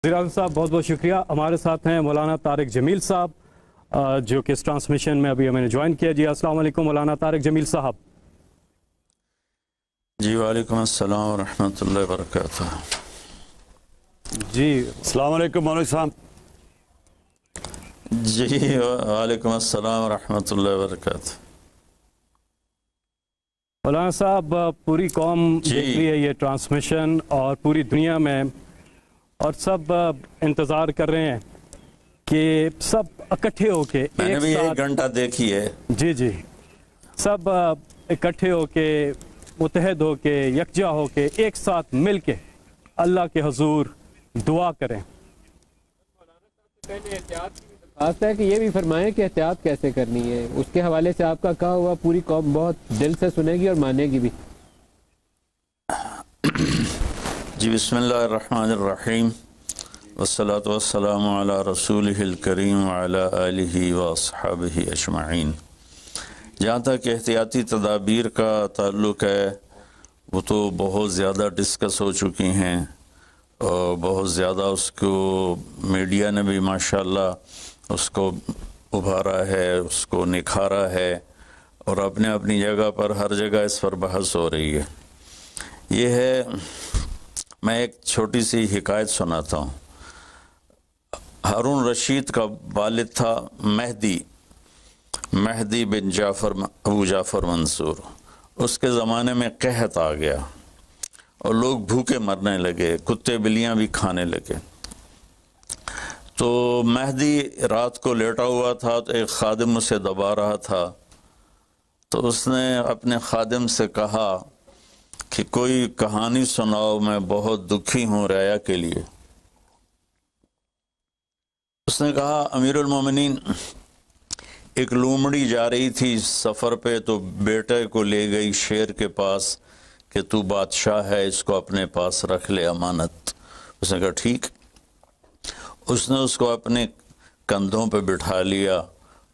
वज़ीर-ए-आज़म साहब बहुत बहुत शुक्रिया। हमारे साथ हैं मौलाना तारिक जमील साहब जो कि इस ट्रांसमिशन में अभी हमें ज्वाइन किया। जी अस्सलाम वालेकुम मौलाना तारिक जमील साहब। जी वालेकुम अस्सलाम व रहमतुल्लाहि व बरकातुहू। जी अस्सलाम वालेकुम मौलवी साहब। जी वालेकुम अस्सलाम व रहमतुल्लाहि व बरकातुहू। मौलाना साहब पूरी कौम जी। देख रही है ये ट्रांसमिशन और पूरी दुनिया में, और सब इंतज़ार कर रहे हैं कि सब इकट्ठे होके मैंने भी एक एक साथ, घंटा देखी है। जी जी, सब इकट्ठे होके मुत्तहद होके यकजा होके एक साथ मिल के अल्लाह के हुजूर दुआ करें। बात है कि ये भी फरमाएं कि एहतियात कैसे करनी है। उसके हवाले से आपका कहा हुआ पूरी कौम बहुत दिल से सुनेगी और मानेगी भी। जी बिस्मिल्लाहिर्रहमानिर्रहीम वस्सलातु वस्सलामु अला रसूलिहिल करीम व अला आलिहि व अस्हाबिहि अजमईन। जहाँ तक एहतियाती तदाबीर का ताल्लुक़ है वो तो बहुत ज़्यादा डिस्कस हो चुकी हैं और बहुत ज़्यादा उसको मीडिया ने भी माशाअल्लाह उसको उभारा है, उसको निखारा है और अपने अपनी जगह पर हर जगह इस पर बहस हो रही है। ये है, मैं एक छोटी सी हिकायत सुनाता हूँ। हारून रशीद का वालिद था महदी बिन अबू जाफ़र मंसूर। उसके ज़माने में कहत आ गया और लोग भूखे मरने लगे, कुत्ते बिल्लियाँ भी खाने लगे। तो महदी रात को लेटा हुआ था तो एक खादिम उसे दबा रहा था। तो उसने अपने खादिम से कहा कि कोई कहानी सुनाओ, मैं बहुत दुखी हूँ रया के लिए। उसने कहा अमीरुल मोमिनीन, एक लोमड़ी जा रही थी सफ़र पे तो बेटे को ले गई शेर के पास कि तू बादशाह है, इसको अपने पास रख ले अमानत। उसने कहा ठीक। उसने उसको अपने कंधों पे बिठा लिया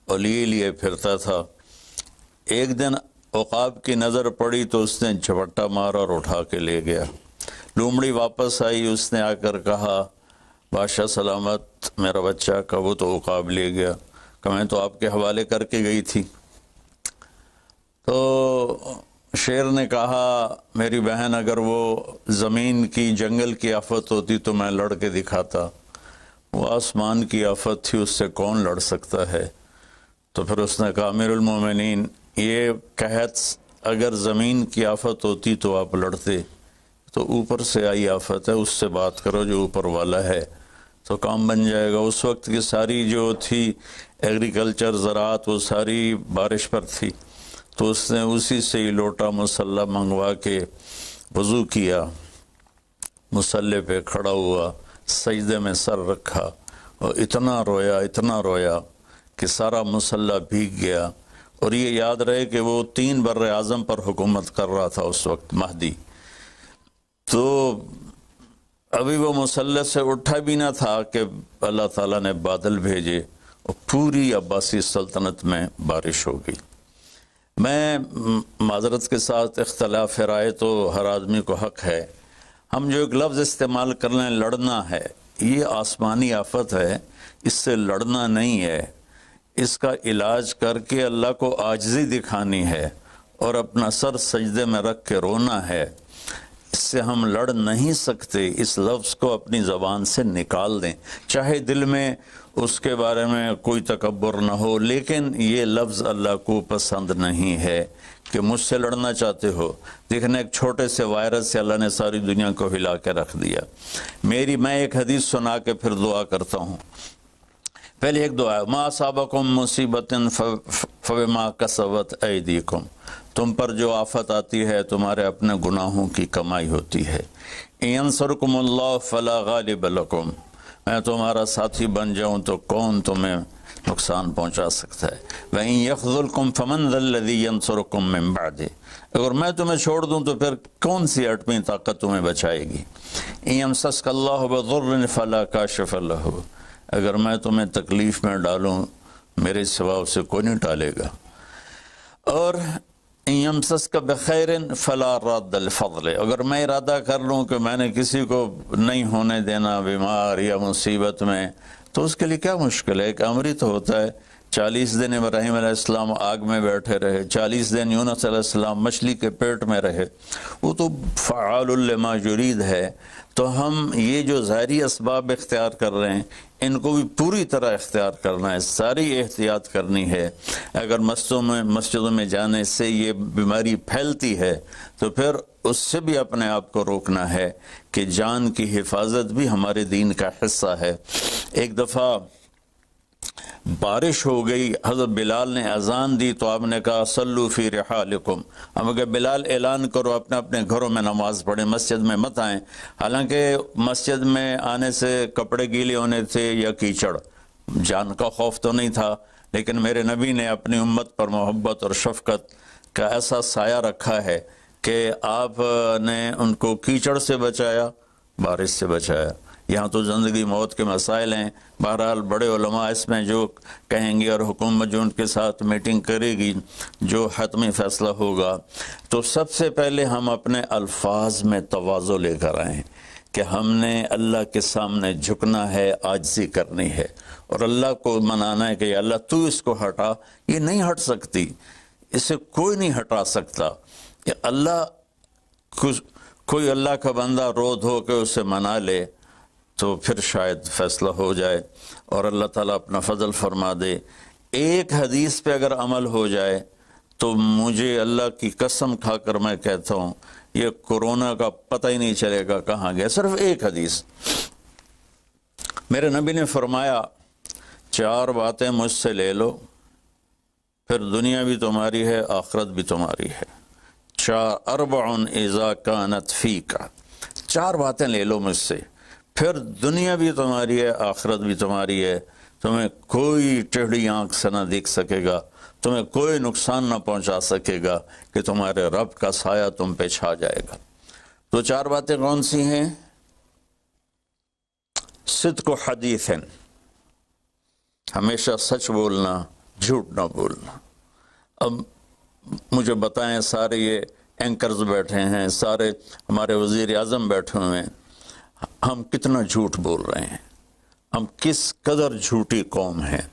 और लिए फिरता था। एक दिन औकाब की नज़र पड़ी तो उसने झपट्टा मारा और उठा के ले गया। लोमड़ी वापस आई, उसने आकर कहा बादशाह सलामत, मेरा बच्चा का वो तो औकाब ले गया। कहा मैं तो आपके हवाले करके गई थी। तो शेर ने कहा मेरी बहन, अगर वो ज़मीन की जंगल की आफत होती तो मैं लड़ के दिखाता, वो आसमान की आफत थी, उससे कौन लड़ सकता है। तो फिर उसने कहा अमीरुल मोमिनीन, ये कहत अगर ज़मीन की आफत होती तो आप लड़ते, तो ऊपर से आई आफत है, उससे बात करो जो ऊपर वाला है, तो काम बन जाएगा। उस वक्त की सारी जो थी एग्रीकल्चर ज़राअत वो सारी बारिश पर थी। तो उसने उसी से ही लोटा मुसल्ला मंगवा के वज़ू किया, मुसल्ले पे खड़ा हुआ, सजदे में सर रखा और इतना रोया कि सारा मुसल्ला भीग गया। और ये याद रहे कि वो 3 बर्रे आज़म पर हुकूमत कर रहा था उस वक्त महदी। तो अभी वो मुसल्ले से उठा भी ना था कि अल्लाह ताला ने बादल भेजे और पूरी अब्बासी सल्तनत में बारिश हो गई। मैं माज़रत के साथ इख्तलाफ राय तो हर आदमी को हक़ है। हम जो एक लफ्ज़ इस्तेमाल कर लें लड़ना है, ये आसमानी आफत है, इससे लड़ना नहीं है। इसका इलाज करके अल्लाह को आजिज़ी दिखानी है और अपना सर सजदे में रख के रोना है। इससे हम लड़ नहीं सकते। इस लफ्ज़ को अपनी ज़बान से निकाल दें, चाहे दिल में उसके बारे में कोई तकब्बुर न हो, लेकिन ये लफ्ज़ अल्लाह को पसंद नहीं है कि मुझसे लड़ना चाहते हो। देखने एक छोटे से वायरस से अल्लाह ने सारी दुनिया को हिला के रख दिया। मैं एक हदीस सुना के फिर दुआ करता हूँ। पहले एक दुआ, मा असाबकुम मुसीबतिन फबिमा कसबत ऐदीकुम, तुम पर जो आफत आती है तुम्हारे अपने गुनाहों की कमाई होती है। यंसुरकुमुल्लाह फला गालिब लकुम, मैं तुम्हारा साथी बन जाऊं तो कौन तुम्हें नुकसान पहुंचा सकता है। वइन यख़ज़ुलकुम फमन ज़ल्लज़ी यंसुरकुम मिन बअदि, अगर मैं तुम्हें छोड़ दूं तो फिर कौन सी अटमी ताकत तुम्हें बचाएगी। यमसस्कल्लाहु बिज़ुर्रिन फला काशिफ़ लहू, अगर मैं तुम्हें तकलीफ़ में डालूं मेरे सिवा उसे कोई नहीं टालेगा। और यमसस का बखैरन फला रद्द फضल, अगर मैं इरादा कर लूँ कि मैंने किसी को नहीं होने देना बीमार या मुसीबत में, तो उसके लिए क्या मुश्किल है। एक अमृत तो होता है। 40 दिन इब्राहीम अलैहिस्सलाम आग में बैठे रहे, 40 दिन यूनुस अलैहिस्सलाम मछली के पेट में रहे, वो तो फ़आलुल लिमा युरीद है। तो हम ये जो ज़ाहिरी असबाब इख्तियार कर रहे हैं, इनको भी पूरी तरह इख्तियार करना है, सारी एहतियात करनी है। अगर मस्जिदों में जाने से ये बीमारी फैलती है तो फिर उससे भी अपने आप को रोकना है कि जान की हिफाजत भी हमारे दीन का हिस्सा है। एक दफ़ा बारिश हो गई, हज़रत बिलाल ने अजान दी तो आपने कहा सल्लू फी रिहालिकुम, हम अगर बिलाल ऐलान करो अपने अपने घरों में नमाज पढ़ें, मस्जिद में मत आएँ। हालांकि मस्जिद में आने से कपड़े गीले होने थे या कीचड़, जान का खौफ तो नहीं था, लेकिन मेरे नबी ने अपनी उम्मत पर मोहब्बत और शफकत का ऐसा साया रखा है कि आपने उनको कीचड़ से बचाया, बारिश से बचाया। यहाँ तो ज़िंदगी मौत के मसाइल हैं। बहरहाल बड़े उलमा इसमें जो कहेंगे और हुकूमत जो उनके साथ मीटिंग करेगी, जो हतमी फ़ैसला होगा, तो सबसे पहले हम अपने अल्फाज में तवाज़ु लेकर आएँ कि हमने अल्लाह के सामने झुकना है, आजिज़ी करनी है और अल्लाह को मनाना है कि अल्लाह तू इसको हटा। ये नहीं हट सकती, इसे कोई नहीं हटा सकता। कि अल्लाह कोई अल्लाह का बंदा रो धो के उसे मना ले तो फिर शायद फ़ैसला हो जाए और अल्लाह ताला अपना फ़ज़ल फरमा दे। एक हदीस पे अगर अमल हो जाए तो मुझे अल्लाह की कसम खाकर मैं कहता हूँ ये कोरोना का पता ही नहीं चलेगा कहाँ गया। सिर्फ एक हदीस। मेरे नबी ने फरमाया 4 बातें मुझसे ले लो, फिर दुनिया भी तुम्हारी है, आखिरत भी तुम्हारी है। 4 अर्बउन इज़ा कानत फ़ीका, 4 बातें ले लो मुझसे, फिर दुनिया भी तुम्हारी है, आखिरत भी तुम्हारी है। तुम्हें कोई टेढ़ी आंख से ना देख सकेगा, तुम्हें कोई नुकसान ना पहुंचा सकेगा कि तुम्हारे रब का साया तुम पे छा जाएगा। तो 4 बातें कौन सी हैं? सिद्क़ु हदीसन, हमेशा सच बोलना, झूठ ना बोलना। अब मुझे बताएं, सारे ये एंकर्स बैठे हैं, सारे हमारे वज़ीर आज़म बैठे हुए हैं, हम कितना झूठ बोल रहे हैं, हम किस कदर झूठी कौम हैं।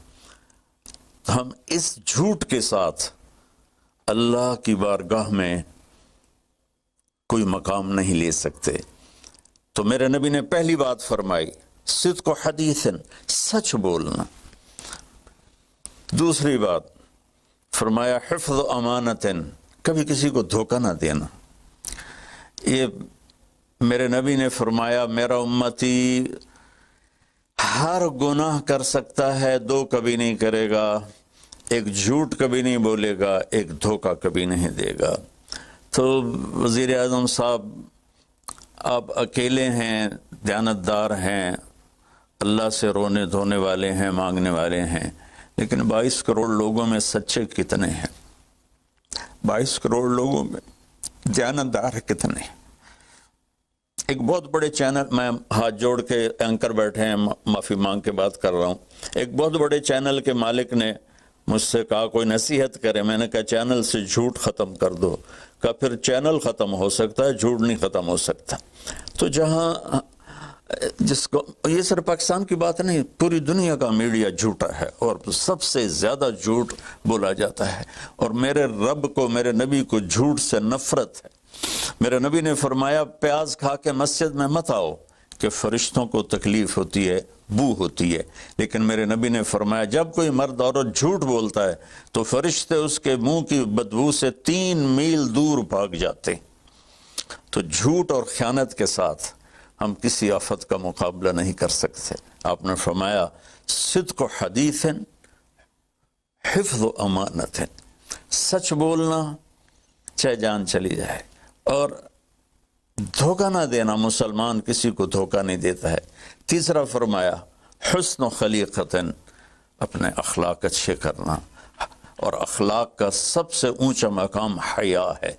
हम इस झूठ के साथ अल्लाह की बारगाह में कोई मकाम नहीं ले सकते। तो मेरे नबी ने पहली बात फरमाई सिद्क़ु हदीसन, सच बोलना। दूसरी बात फरमाया हिफ़्ज़ अमानतन, कभी किसी को धोखा ना देना। ये मेरे नबी ने फरमाया मेरा उम्मती हर गुनाह कर सकता है, 2 कभी नहीं करेगा, एक झूठ कभी नहीं बोलेगा, एक धोखा कभी नहीं देगा। तो वज़ीर आज़म साहब आप अकेले हैं, दयानतदार हैं, अल्लाह से रोने धोने वाले हैं, मांगने वाले हैं, लेकिन 22 करोड़ लोगों में सच्चे कितने हैं? 22 करोड़ लोगों में दयानतदार कितने हैं? एक बहुत बड़े चैनल, मैं हाथ जोड़ के एंकर बैठे हैं, माफ़ी मांग के बात कर रहा हूँ, एक बहुत बड़े चैनल के मालिक ने मुझसे कहा कोई नसीहत करे। मैंने कहा चैनल से झूठ ख़त्म कर दो। कहा फिर चैनल ख़त्म हो सकता है, झूठ नहीं ख़त्म हो सकता। तो जहाँ जिसको, ये सिर्फ पाकिस्तान की बात नहीं, पूरी दुनिया का मीडिया झूठा है और सबसे ज़्यादा झूठ बोला जाता है। और मेरे रब को, मेरे नबी को झूठ से नफ़रत है। मेरे नबी ने फरमाया प्याज खा के मस्जिद में मत आओ कि फरिश्तों को तकलीफ होती है, बू होती है। लेकिन मेरे नबी ने फरमाया जब कोई मर्द औरत झूठ बोलता है तो फरिश्ते उसके मुंह की बदबू से 3 मील दूर भाग जाते। तो झूठ और ख़यानत के साथ हम किसी आफत का मुकाबला नहीं कर सकते। आपने फरमाया सिद्क़ु हदीसन हिफ़्ज़ अमानतन, सच बोलना चाहे जान चली जाए, और धोखा ना देना। मुसलमान किसी को धोखा नहीं देता है। तीसरा फरमाया हुस्न खलीक़तन, अपने अखलाक अच्छे करना, और अखलाक का सबसे ऊंचा मकाम हया है।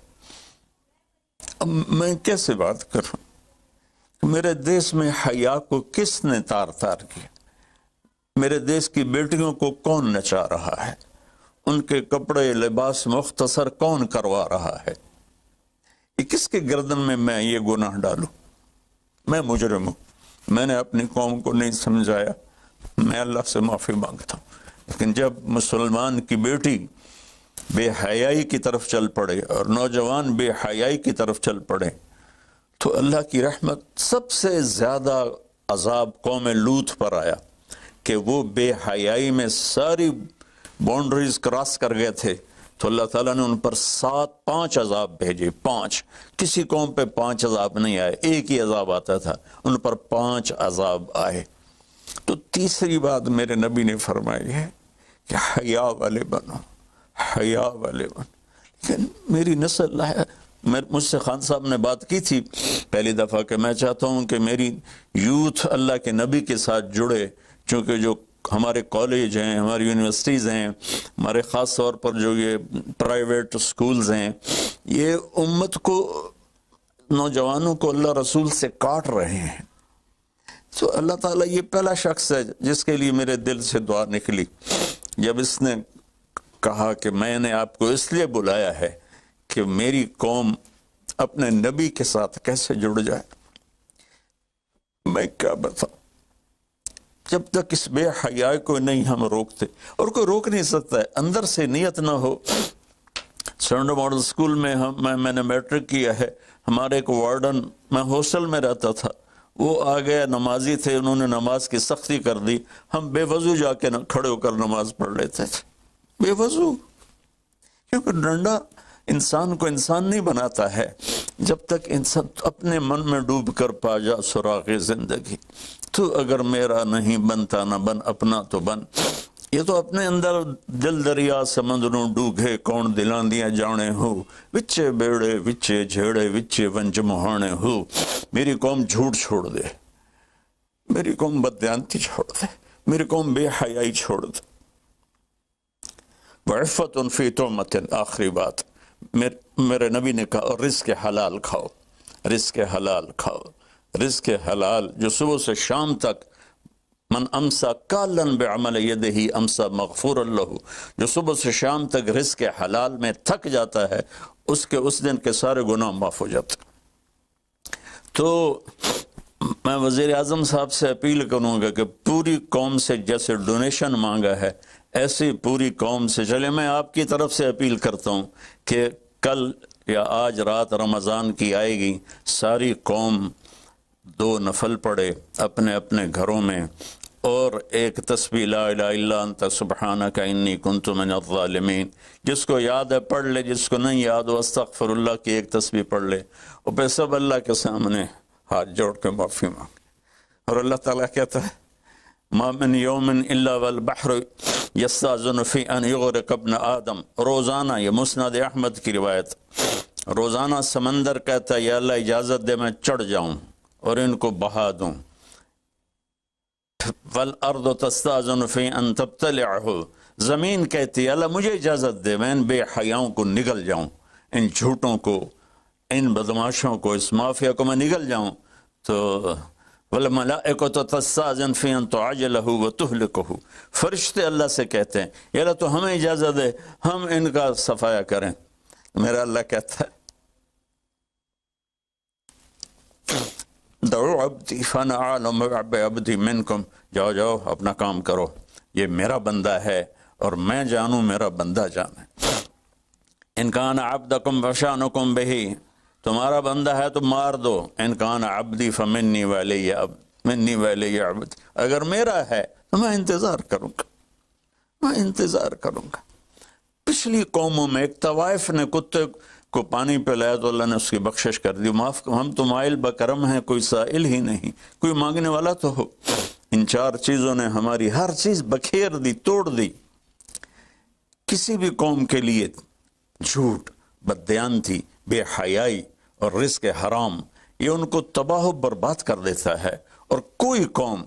अब मैं कैसे बात करूं? मेरे देश में हया को किसने तार तार किया? मेरे देश की बेटियों को कौन नचा रहा है? ان کے کپڑے لباس مختصر کون کروا رہا ہے؟ یہ کس کے گردن میں یہ گناہ ڈالوں؟ میں مجرم ہوں، میں نے اپنی قوم کو نہیں سمجھایا، میں اللہ سے معافی مانگتا ہوں۔ لیکن جب مسلمان کی بیٹی بے حیائی کی طرف چل پڑے اور نوجوان بے حیائی کی طرف چل پڑے تو اللہ کی رحمت، سب سے زیادہ عذاب قوم لوط پر آیا کہ وہ بے حیائی میں ساری باؤنڈریز کراس کر گئے تھے، تو اللہ تعالیٰ نے ان پر 5 عذاب بھیجے۔ 5، کسی قوم پہ 5 عذاب نہیں آئے، ایک ہی عذاب آتا تھا، ان پر 5 عذاب آئے۔ تو تیسری بات میرے نبی نے فرمائی ہے کہ حیا والے بنو، حیا والے بنو۔ لیکن میری نسل ہے، مجھ سے خان صاحب نے بات کی تھی پہلی دفعہ کہ میں چاہتا ہوں کہ میری یوتھ اللہ کے نبی کے ساتھ جڑے، چونکہ جو ہمارے کالج ہیں، ہماری یونیورسٹیز ہیں، ہمارے خاص طور پر جو یہ پرائیویٹ سکولز ہیں، یہ امت کو، نوجوانوں کو اللہ رسول سے کاٹ رہے ہیں۔ تو اللہ تعالیٰ یہ پہلا شخص ہے جس کے لیے میرے دل سے دعا نکلی جب اس نے کہا کہ میں نے آپ کو اس لیے بلایا ہے کہ میری قوم اپنے نبی کے ساتھ کیسے جڑ جائے۔ میں کیا بتاؤں، جب تک اس بے حیائی کو نہیں ہم روکتے، اور کوئی روک نہیں سکتا ہے، اندر سے نیت نہ ہو۔ سرنڈو ماڈل اسکول میں میں نے میٹرک کیا ہے، ہمارے ایک وارڈن، میں ہاسٹل میں رہتا تھا، وہ آ گیا، نمازی تھے، انہوں نے نماز کی سختی کر دی، ہم بے وضو جا کے کھڑے ہو کر نماز پڑھ لیتے تھے، بے وضو، کیونکہ ڈنڈا انسان کو انسان نہیں بناتا ہے جب تک انسان اپنے من میں ڈوب کر پا جا سراغ زندگی۔ تو اگر میرا نہیں بنتا نہ بن، اپنا تو بن۔ یہ تو اپنے اندر دل دریا سمندروں ڈوگے، کون دلاں دیاں جانے ہو، وچے بیڑے وچے جھیڑے وچے ونج مہانے ہو۔ میری قوم جھوٹ چھوڑ دے، میری قوم بددیانتی چھوڑ دے، میری قوم بے حیائی چھوڑ دے۔ وعفت فی تہمت، آخری بات میرے نبی نے کہا، اور رزق حلال کھاؤ، رزق حلال کھاؤ، رزق حلال جو صبح سے شام تک، من امسا کالن بعمل یدہ امسا مغفور لہ، جو صبح سے شام تک رزق حلال میں تھک جاتا ہے، اس دن کے سارے گناہ معاف ہو جاتے۔ تو میں وزیر اعظم صاحب سے اپیل کروں گا کہ پوری قوم سے جیسے ڈونیشن مانگا ہے، ایسی پوری قوم سے چلے۔ میں آپ کی طرف سے اپیل کرتا ہوں کہ کل یا آج رات رمضان کی آئے گی، ساری قوم 2 نفل پڑھے اپنے اپنے گھروں میں، اور ایک تسبیح لا الہ الا انت سبحانک انی کنت من الظالمین، جس کو یاد ہے پڑھ لے، جس کو نہیں یاد ہو استغفر اللہ کی ایک تسبیح پڑھ لے، اور پھر سب اللہ کے سامنے ہاتھ جوڑ کے معافی مانگ۔ اور اللہ تعالیٰ کہتا ہے ما من یوم الا والبحر یستاذن فی ان یغرق ابن آدم، روزانہ، یہ مسند احمد کی روایت، روزانہ سمندر کہتا ہے یا اللہ اجازت دے میں چڑھ جاؤں اور ان کو بہا دوں۔ والارض تستاذن فی ان تبتلعہ، زمین کہتی ہے اللہ مجھے اجازت دے میں ان بے حیاؤں کو نگل جاؤں، ان جھوٹوں کو، ان بدماشوں کو، اس مافیا کو میں نگل جاؤں۔ تو والملائکۃ تستاذن فی ان تعجلہ وتہلکہ، فرشتے اللہ سے کہتے ہیں یا اللہ تو ہمیں اجازت دے ہم ان کا صفایا کریں۔ میرا اللہ کہتا ہے دعو عبدی فانا اعلم بعبدی منکم، جاؤ جاؤ اپنا کام کرو، یہ میرا بندہ ہے اور میں جانوں میرا بندہ جانے۔ ان کان عبدکم فشانکم بہی، تمہارا بندہ ہے تو مار دو، ان کان عبدی فمنی ولی منی ولی عبد، اگر میرا ہے تو میں انتظار کروں گا، میں انتظار کروں گا۔ پچھلی قوموں میں ایک طوائف نے کتے کو پانی پلایا تو اللہ نے اس کی بخشش کر دی، معاف، ہم تو مائل بکرم ہیں، کوئی سائل ہی نہیں، کوئی مانگنے والا تو ہو۔ ان 4 چیزوں نے ہماری ہر چیز بکھیر دی، توڑ دی۔ کسی بھی قوم کے لیے جھوٹ، بددیانتی، بے حیائی اور رزق حرام، یہ ان کو تباہ و برباد کر دیتا ہے۔ اور کوئی قوم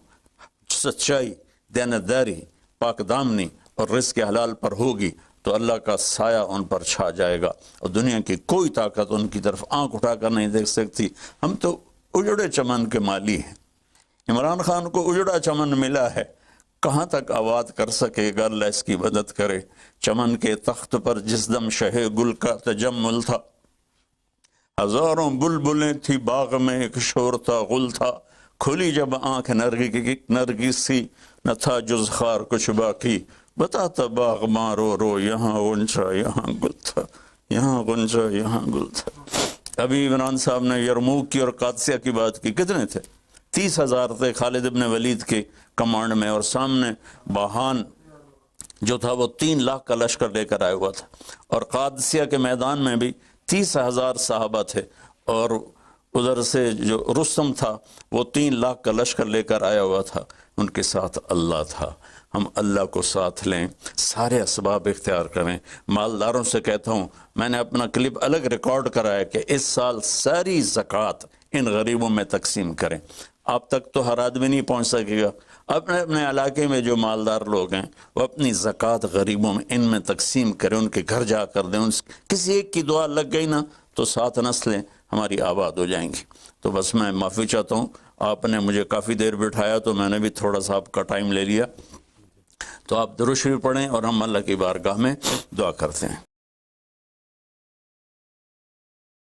سچائی، دیانتداری، پاک دامنی اور رزق حلال پر ہوگی تو اللہ کا سایہ ان پر چھا جائے گا، اور دنیا کی کوئی طاقت ان کی طرف آنکھ اٹھا کر نہیں دیکھ سکتی۔ ہم تو اجڑے چمن کے مالی ہیں، عمران خان کو اجڑا چمن ملا ہے، کہاں تک آباد کر سکے گا، اللہ اس کی مدد کرے۔ چمن کے تخت پر جس دم شہ گل کا تجمل تھا، ہزاروں بلبلیں تھی باغ میں، ایک شور تھا غل تھا، کھلی جب آنکھ نرگس سی، نہ تھا جز خار کچھ باقی، بتاتا باغ مارو رو، یہاں غنچہ یہاں گل تھا، یہاں غنچہ یہاں گل تھا۔ ابھی عمران صاحب نے یرموک کی اور قادسیہ کی بات کی، کتنے تھے؟ 30,000 تھے خالد ابن ولید کے کمانڈ میں، اور سامنے باہان جو تھا وہ 3 لاکھ کا لشکر لے کر آیا ہوا تھا، اور قادسیہ کے میدان میں بھی 30,000 صحابہ تھے، اور ادھر سے جو رستم تھا وہ 3 لاکھ کا لشکر لے کر آیا ہوا تھا، ان کے ساتھ اللہ تھا۔ ہم اللہ کو ساتھ لیں، سارے اسباب اختیار کریں۔ مالداروں سے کہتا ہوں، میں نے اپنا کلپ الگ ریکارڈ کرا ہے کہ اس سال ساری زکوٰۃ ان غریبوں میں تقسیم کریں۔ آپ تک تو ہر آدمی نہیں پہنچ سکے گا، اپنے اپنے علاقے میں جو مالدار لوگ ہیں وہ اپنی زکوٰۃ غریبوں میں ان میں تقسیم کریں، ان کے گھر جا کر دیں۔ کسی ایک کی دعا لگ گئی نا تو 7 نسلیں ہماری آباد ہو جائیں گی۔ تو بس میں معافی چاہتا ہوں، آپ نے مجھے کافی دیر بٹھایا تو میں نے بھی تھوڑا سا آپ کا ٹائم لے لیا، تو آپ درود شریف پڑھیں اور ہم اللہ کی بارگاہ میں دعا کرتے ہیں۔